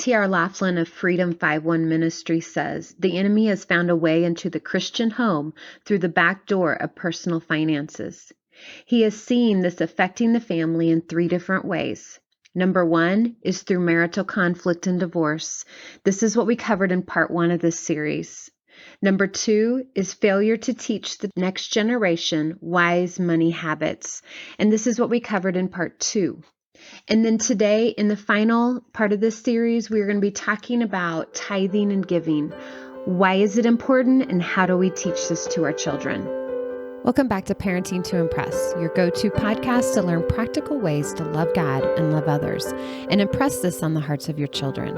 T.R. Laughlin of Freedom 5-1 Ministry says, the enemy has found a way into the Christian home through the back door of personal finances. He has seen this affecting the family in 3 different ways. Number 1 is through marital conflict and divorce. This is what we covered in part 1 of this series. Number 2 is failure to teach the next generation wise money habits. And this is what we covered in part 2. And then today, in the final part of this series, we're going to be talking about tithing and giving. Why is it important, and how do we teach this to our children? Welcome back to Parenting to Impress, your go-to podcast to learn practical ways to love God and love others, and impress this on the hearts of your children.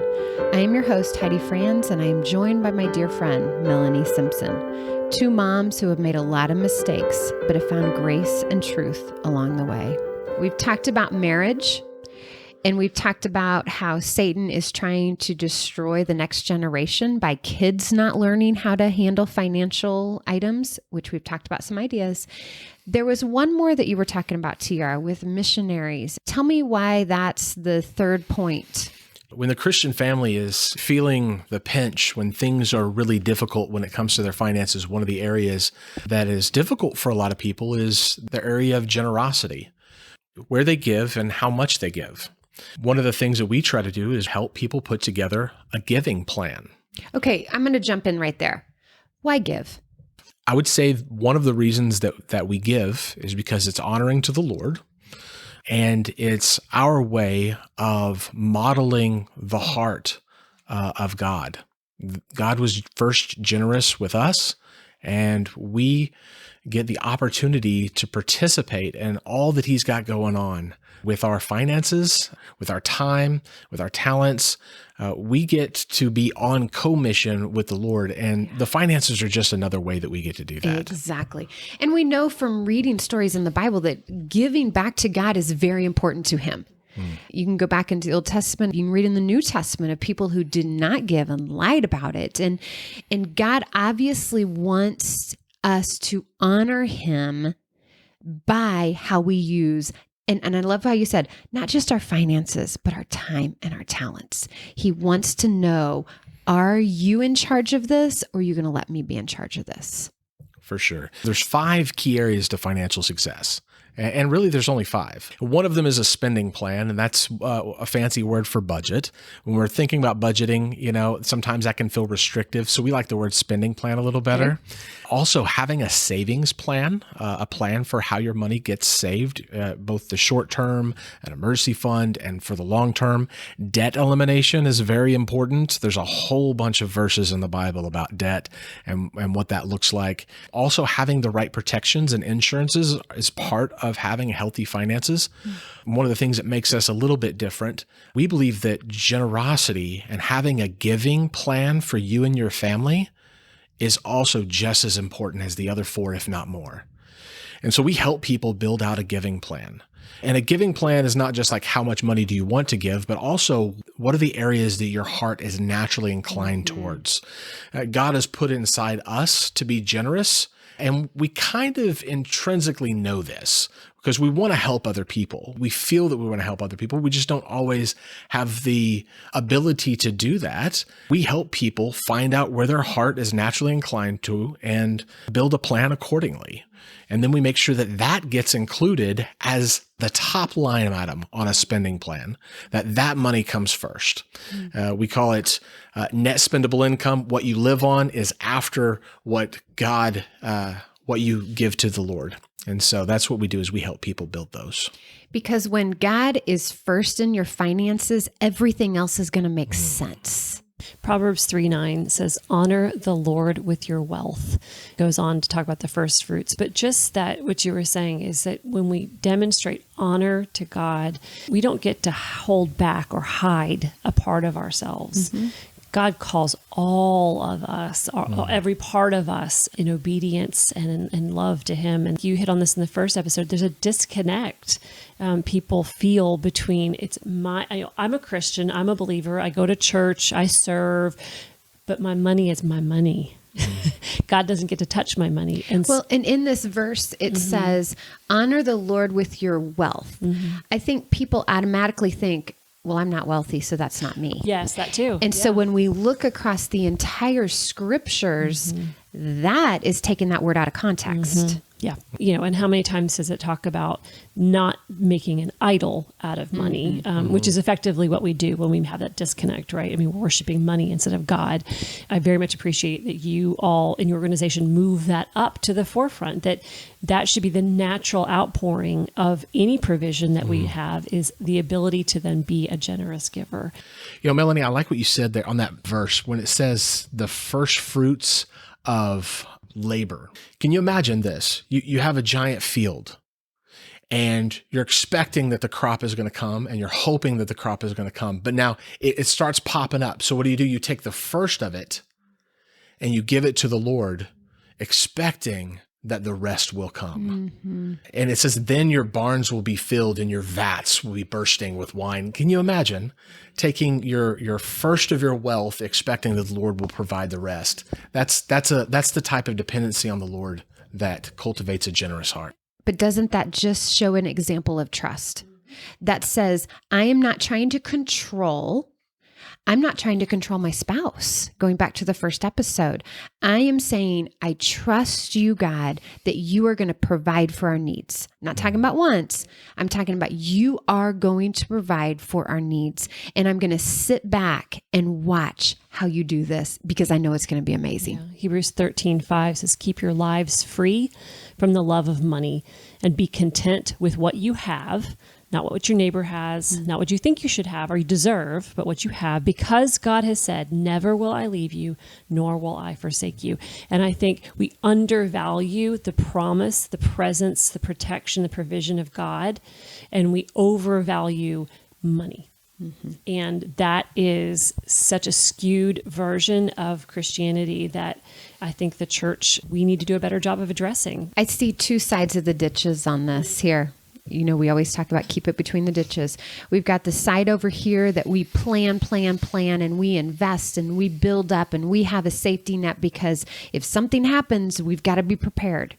I am your host, Heidi Franz, and I am joined by my dear friend, Melanie Simpson, 2 moms who have made a lot of mistakes, but have found grace and truth along the way. We've talked about marriage, and we've talked about how Satan is trying to destroy the next generation by kids not learning how to handle financial items, which we've talked about some ideas. There was one more that you were talking about, TR, with missionaries. Tell me why that's the 3rd point. When the Christian family is feeling the pinch, when things are really difficult when it comes to their finances, one of the areas that is difficult for a lot of people is the area of generosity, where they give and how much they give. One of the things that we try to do is help people put together a giving plan. Okay, I'm going to jump in right there. Why give? I would say one of the reasons that we give is because it's honoring to the Lord, and it's our way of modeling the heart of God. God was first generous with us, and we get the opportunity to participate in all that He's got going on with our finances, with our time, with our talents. We get to be on co-mission with the Lord, and the finances are just another way that we get to do that. Exactly. And we know from reading stories in the Bible that giving back to God is very important to Him. You can go back into the Old Testament. You can read in the New Testament of people who did not give and lied about it. And God obviously wants us to honor Him by how we use, and I love how you said, not just our finances, but our time and our talents. He wants to know, are you in charge of this, or are you going to let me be in charge of this? For sure. There's 5 key areas to financial success. And really, there's only 5. One of them is a spending plan, and that's a fancy word for budget. When we're thinking about budgeting, sometimes that can feel restrictive. So we like the word spending plan a little better. Okay. Also, having a savings plan, a plan for how your money gets saved, both the short term, an emergency fund, and for the long term. Debt elimination is very important. There's a whole bunch of verses in the Bible about debt and what that looks like. Also, having the right protections and insurances is part of having healthy finances. One of the things that makes us a little bit different, we believe that generosity and having a giving plan for you and your family is also just as important as the other 4, if not more. And so we help people build out a giving plan. And a giving plan is not just like how much money do you want to give, but also what are the areas that your heart is naturally inclined towards. God has put inside us to be generous, and we kind of intrinsically know this because we want to help other people. We feel that we want to help other people. We just don't always have the ability to do that. We help people find out where their heart is naturally inclined to and build a plan accordingly. And then we make sure that that gets included as the top line item on a spending plan, that money comes first. We call it net spendable income. What you live on is after what you give to the Lord. And so that's what we do, is we help people build those. Because when God is first in your finances, everything else is going to make sense. Proverbs 3:9 says, honor the Lord with your wealth. Goes on to talk about the first fruits. But just that, what you were saying is that when we demonstrate honor to God, we don't get to hold back or hide a part of ourselves. Mm-hmm. God calls all of us, every part of us, in obedience and in love to Him. And you hit on this in the first episode. There's a disconnect people feel between I'm a Christian, I'm a believer, I go to church, I serve, but my money is my money. God doesn't get to touch my money. And in this verse, it says, honor the Lord with your wealth. Mm-hmm. I think people automatically think, well, I'm not wealthy, so that's not me. Yes, that too. And so when we look across the entire scriptures, that is taking that word out of context. Yeah. And how many times does it talk about not making an idol out of money, which is effectively what we do when we have that disconnect, right? I mean, we're worshiping money instead of God. I very much appreciate that you all in your organization move that up to the forefront, that should be the natural outpouring of any provision that we have, is the ability to then be a generous giver. Melanie, I like what you said there on that verse when it says the first fruits of labor. Can you imagine this? You have a giant field and you're expecting that the crop is going to come and you're hoping that the crop is going to come. But now it starts popping up. So what do? You take the first of it and you give it to the Lord, expecting that the rest will come. And it says, then your barns will be filled and your vats will be bursting with wine. Can you imagine taking your first of your wealth, expecting that the Lord will provide the rest? That's the type of dependency on the Lord that cultivates a generous heart. But doesn't that just show an example of trust? That says, I am not trying to control. I'm not trying to control my spouse. Going back to the first episode, I am saying, I trust you, God, that you are going to provide for our needs. I'm not talking about once. I'm talking about you are going to provide for our needs. And I'm going to sit back and watch how you do this because I know it's going to be amazing. Yeah. Hebrews 13:5 says, keep your lives free from the love of money and be content with what you have. Not what your neighbor has, not what you think you should have or you deserve, but what you have, because God has said, never will I leave you, nor will I forsake you. And I think we undervalue the promise, the presence, the protection, the provision of God, and we overvalue money. And that is such a skewed version of Christianity that I think the church, we need to do a better job of addressing. I see two sides of the ditches on this here. We always talk about keep it between the ditches. We've got the side over here that we plan, and we invest and we build up and we have a safety net because if something happens, we've got to be prepared.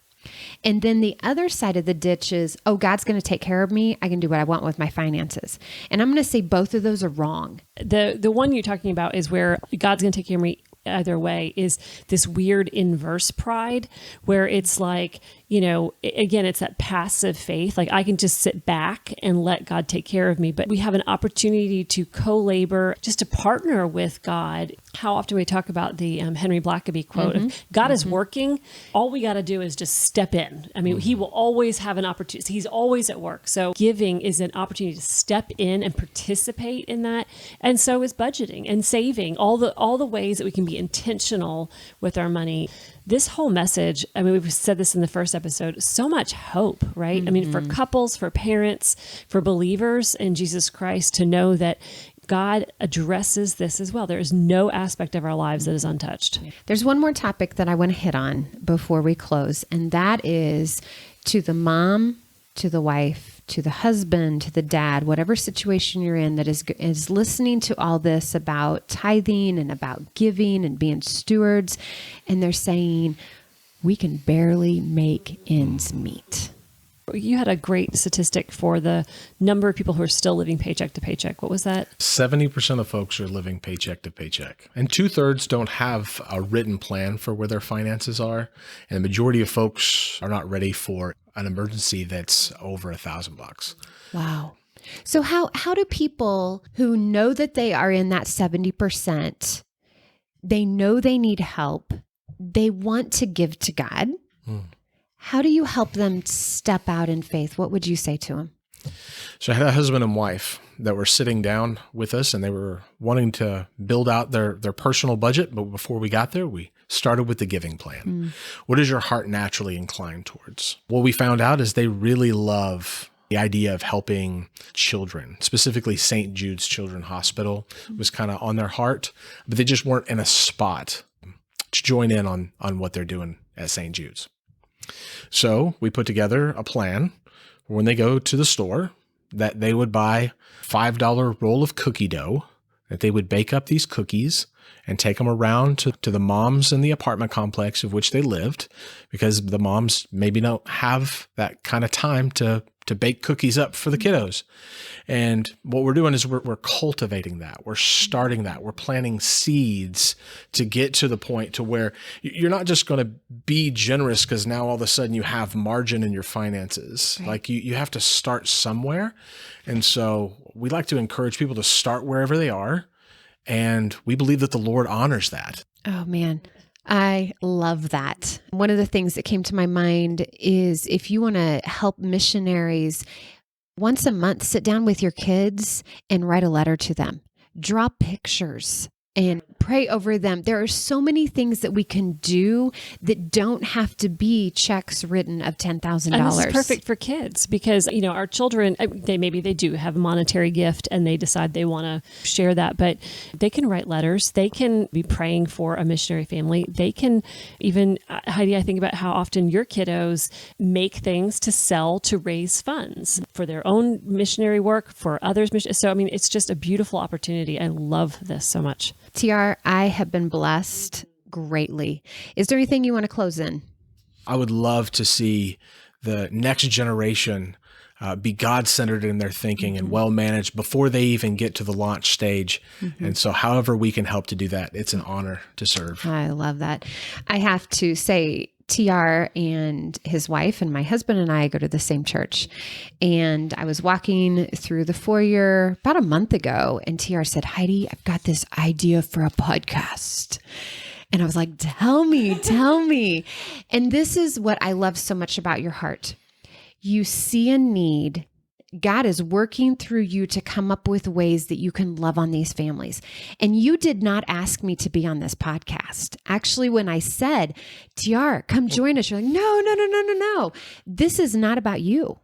And then the other side of the ditch is, oh, God's going to take care of me. I can do what I want with my finances. And I'm going to say both of those are wrong. The one you're talking about is where God's going to take care of me either way, is this weird inverse pride where it's like, again, it's that passive faith. Like I can just sit back and let God take care of me. But we have an opportunity to co-labor, just to partner with God. How often we talk about the Henry Blackaby quote of God is working. All we got to do is just step in. I mean, he will always have an opportunity. He's always at work. So giving is an opportunity to step in and participate in that. And so is budgeting and saving, all the ways that we can be intentional with our money. This whole message, I mean, we've said this in the first episode, so much hope, right? I mean, for couples, for parents, for believers in Jesus Christ to know that God addresses this as well. There is no aspect of our lives that is untouched. There's one more topic that I want to hit on before we close, and that is to the mom, to the wife, to the husband, to the dad, whatever situation you're in that is listening to all this about tithing and about giving and being stewards, and they're saying, we can barely make ends meet. You had a great statistic for the number of people who are still living paycheck to paycheck. What was that? 70% of folks are living paycheck to paycheck. And 2/3 don't have a written plan for where their finances are. And the majority of folks are not ready for an emergency that's over $1,000. Wow. So how do people who know that they are in that 70%, they know they need help, they want to give to God, how do you help them step out in faith? What would you say to them? So I had a husband and wife that were sitting down with us and they were wanting to build out their personal budget. But before we got there, we started with the giving plan. What is your heart naturally inclined towards? What we found out is they really love the idea of helping children, specifically St. Jude's Children's Hospital was kind of on their heart, but they just weren't in a spot to join in on what they're doing at St. Jude's. So we put together a plan when they go to the store that they would buy $5 roll of cookie dough, that they would bake up these cookies and take them around to the moms in the apartment complex of which they lived, because the moms maybe don't have that kind of time to bake cookies up for the kiddos. And what we're doing is we're cultivating that. We're starting that. We're planting seeds to get to the point to where you're not just going to be generous because now all of a sudden you have margin in your finances. Right. Like you have to start somewhere. And so we like to encourage people to start wherever they are. And we believe that the Lord honors that. Oh, man. I love that. One of the things that came to my mind is if you want to help missionaries, once a month, sit down with your kids and write a letter to them. Draw pictures and pray over them. There are so many things that we can do that don't have to be checks written of $10,000. And this is perfect for kids because, our children, they do have a monetary gift and they decide they want to share that, but they can write letters. They can be praying for a missionary family. They can even, Heidi, I think about how often your kiddos make things to sell to raise funds for their own missionary work, for others. So, it's just a beautiful opportunity. I love this so much. TR, I have been blessed greatly. Is there anything you want to close in? I would love to see the next generation be God-centered in their thinking and well-managed before they even get to the launch stage. And so however we can help to do that, it's an honor to serve. I love that. I have to say, TR and his wife and my husband and I go to the same church. And I was walking through the foyer about a month ago, and TR said, Heidi, I've got this idea for a podcast. And I was like, tell me. And this is what I love so much about your heart. You see a need. God is working through you to come up with ways that you can love on these families. And you did not ask me to be on this podcast. Actually, when I said, TR, come join us, you're like, no. This is not about you.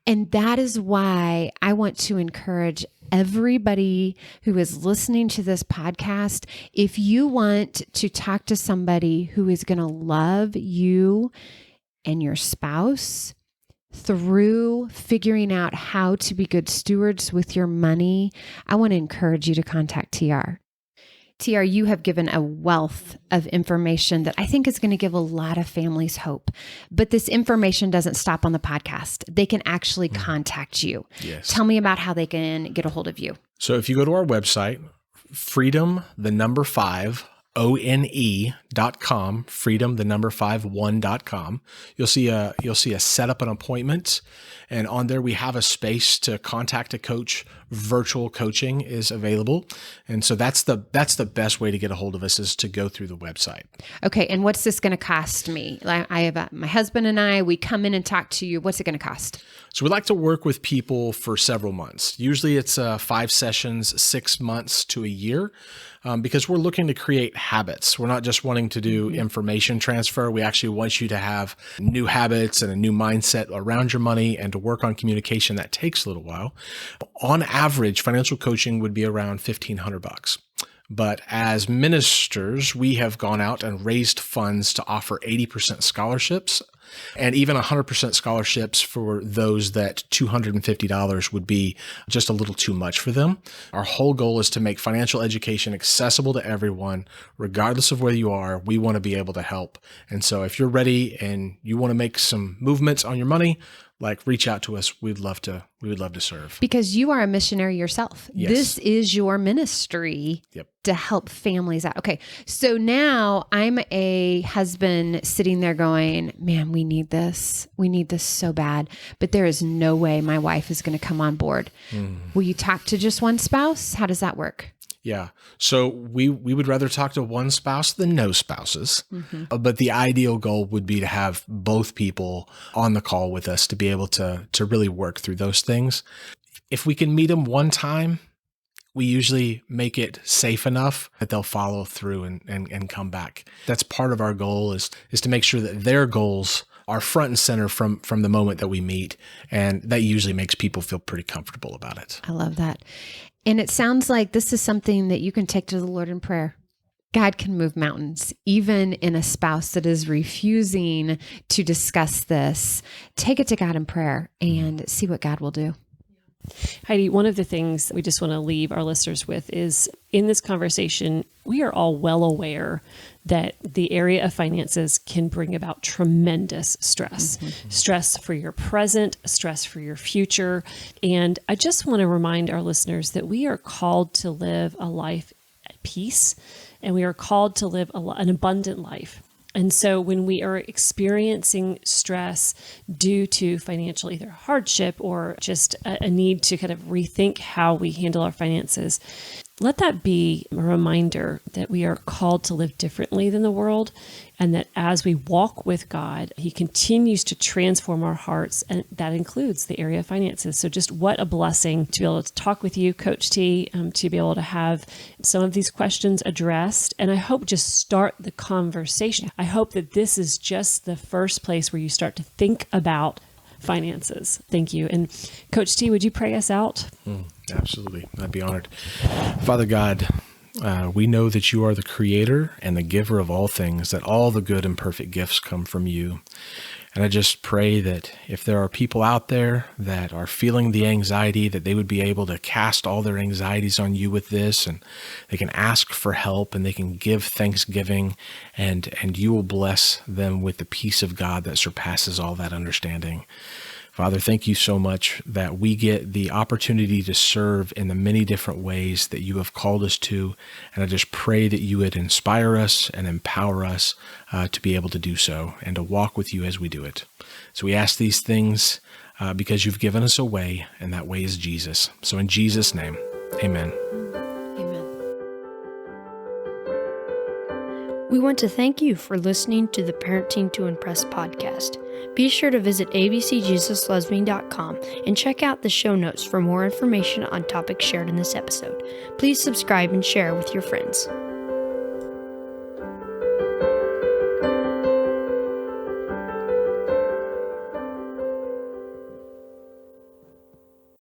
And that is why I want to encourage everybody who is listening to this podcast. If you want to talk to somebody who is going to love you and your spouse, through figuring out how to be good stewards with your money, I want to encourage you to contact TR. TR, you have given a wealth of information that I think is going to give a lot of families hope. But this information doesn't stop on the podcast. They can actually contact you. Yes. Tell me about how they can get a hold of you. So if you go to our website, freedom5one.com, freedom5one.com, you'll see a set up an appointment, and on there we have a space to contact a coach. Virtual coaching is available. And so that's the best way to get a hold of us, is to go through the website. Okay. And what's this going to cost me? I have my husband and I, we come in and talk to you. What's it going to cost? So we like to work with people for several months. Usually it's 5 sessions, 6 months to a year, because we're looking to create habits. We're not just wanting to do information transfer. We actually want you to have new habits and a new mindset around your money and to work on communication. That takes a little while. On average, financial coaching would be around $1,500. But as ministers, we have gone out and raised funds to offer 80% scholarships and even 100% scholarships for those that $250 would be just a little too much for them. Our whole goal is to make financial education accessible to everyone, regardless of where you are. We want to be able to help. And so if you're ready and you want to make some movements on your money, reach out to us. We would love to serve. Because you are a missionary yourself. Yes. This is your ministry to help families out. Okay. So now I'm a husband sitting there going, man, we need this. We need this so bad, but there is no way my wife is going to come on board. Will you talk to just one spouse? How does that work? Yeah. So we would rather talk to one spouse than no spouses. But the ideal goal would be to have both people on the call with us to be able to really work through those things. If we can meet them one time, we usually make it safe enough that they'll follow through and come back. That's part of our goal is to make sure that their goals are front and center from the moment that we meet. And that usually makes people feel pretty comfortable about it. I love that. And it sounds like this is something that you can take to the Lord in prayer. God can move mountains, even in a spouse that is refusing to discuss this. Take it to God in prayer and see what God will do. Heidi, one of the things we just want to leave our listeners with is in this conversation, we are all well aware that the area of finances can bring about tremendous stress, stress for your present, stress for your future. And I just want to remind our listeners that we are called to live a life at peace, and we are called to live an abundant life. And so when we are experiencing stress due to financial either hardship or just a need to kind of rethink how we handle our finances, let that be a reminder that we are called to live differently than the world, and that as we walk with God, He continues to transform our hearts, and that includes the area of finances. So just what a blessing to be able to talk with you, Coach T, to be able to have some of these questions addressed. And I hope just start the conversation. I hope that this is just the first place where you start to think about finances. Thank you. And Coach T, would you pray us out? Absolutely. I'd be honored. Father God, we know that you are the creator and the giver of all things, that all the good and perfect gifts come from you. And I just pray that if there are people out there that are feeling the anxiety, that they would be able to cast all their anxieties on you with this, and they can ask for help, and they can give thanksgiving, and you will bless them with the peace of God that surpasses all that understanding. Father, thank you so much that we get the opportunity to serve in the many different ways that you have called us to. And I just pray that you would inspire us and empower us to be able to do so and to walk with you as we do it. So we ask these things because you've given us a way, and that way is Jesus. So in Jesus' name, amen. We want to thank you for listening to the Parenting to Impress podcast. Be sure to visit ABCJesusLovesMe.com and check out the show notes for more information on topics shared in this episode. Please subscribe and share with your friends.